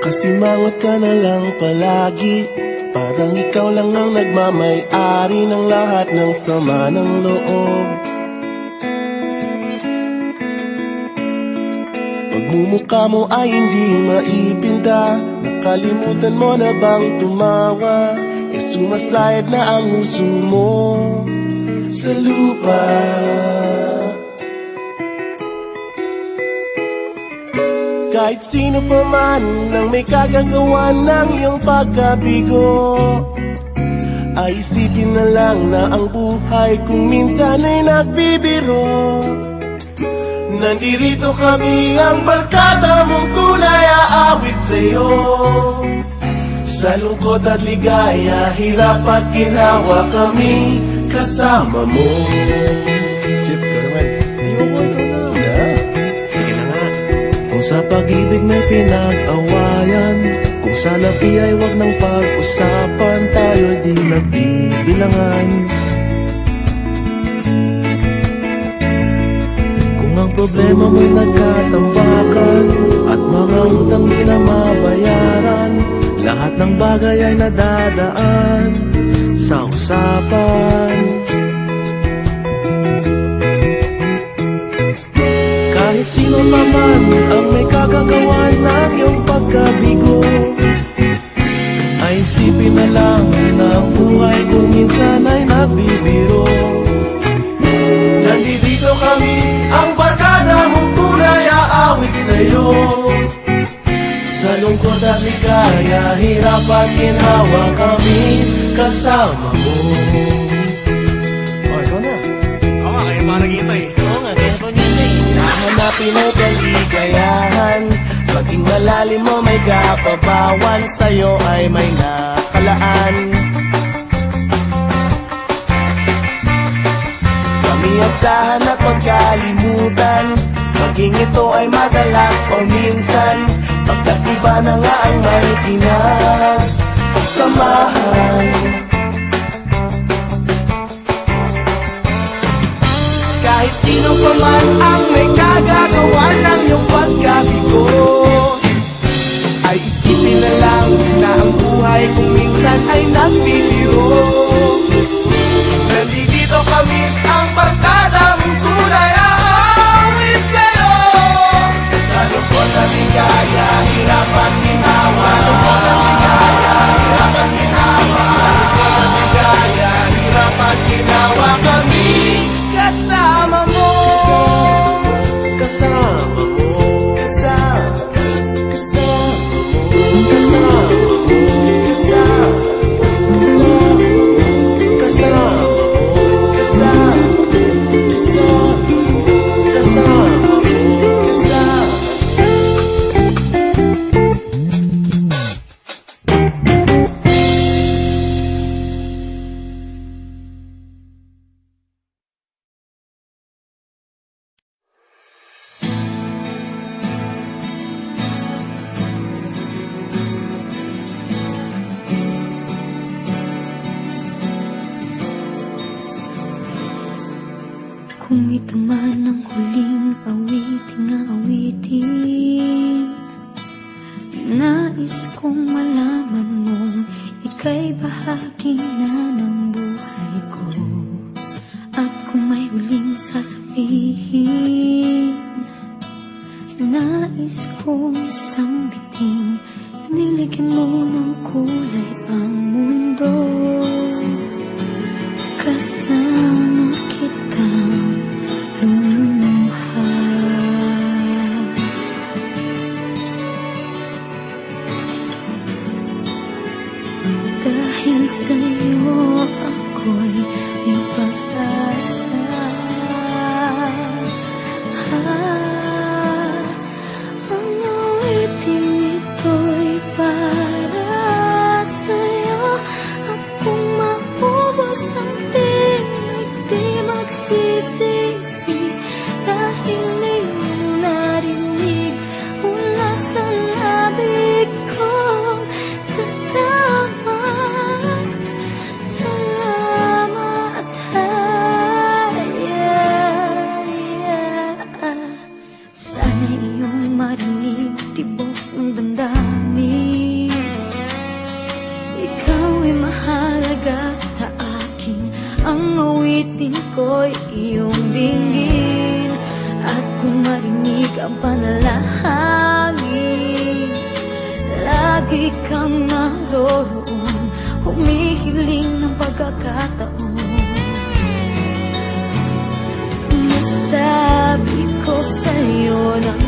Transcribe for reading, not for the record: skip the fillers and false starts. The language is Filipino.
Kasimangot ka na lang palagi, parang ikaw lang ang nagmamay-ari ng lahat ng sama ng loob. Pagmumukha mo ay hindi maipinta, nakalimutan mo na bang tumawa? E sumasayad na ang uso mo sa lupa. Kahit sino pa man ang may kagagawa ng iyong pagkabigo, ay isipin na lang na ang buhay kung minsan ay nagbibiro. Nandirito kami, ang barkada mong tunay aawit sa'yo. Sa lungkot at ligaya, hirap at ginawa kami kasama mo. Chip, ka naman. Ayoko, ikaw na. Sige na nga. Kung sa pag-ibig may pinag-awayan, kung sa labi ay wag nang pag-usapan, tayo di nagbibilangan. Kung ang problema mo'y nagkatambakan at mga utang di na mabayaran, lahat ng bagay ay nadadaan sa usapan. Kahit sino naman ang may kagagawa ng iyong pagkabigo, ay isipin na lang na ang buhay kung minsan ay nagbibiro. Nandito kami, ang barkada mong tunay aawit sa'yo. Sa lungkot at ligaya, hirap at ginhawa kami kasama mo. Oh, ikaw na. Oo nga, kayo mga naghihintay. Oo nga, kaya ko nintay. Nahanapin ay kaligayahan, maging malalim mo may kapabawan, sa'yo ay may nakalaan. Kamiyasahan at pagkalimutan, maging ito ay madalas o minsan, pagkat iba na nga ang may pinagsamahan. Kahit sino pa man ang may kagagawa ng iyong pagkabigo, ay isipin na lang na ang buhay kung minsan ay nagbibiro. Nandito kami, ang barkada mong tunay aawit sa'yo. Sa lungkot at ligaya, hirap at ginawa. Sa lungkot at ligaya, hirap at ginawa. Sa lungkot at ligaya, hirap at ginawa kami kasama mo. Kasama mo. Kasama mo. Kasama mo. Kasama mo. Kasama mo. Kung ito man ang huling awiting awitin, nais kong malaman mong ika'y bahagi na ng buhay ko. At kung may huling sasabihin, nais kong isang biting, niligyan mo ng kulay ang mundo. Kasama kitang lumuha. Dahil sa'yo ako'y may pag-asa. Ang awiting ito'y para sa'yo. Ang awitin ko'y iyong dinggin, at kung marinig ang panalangin, lagi kang naroroon, humihiling ng pagkakataon. Nasabi ko sa'yo ng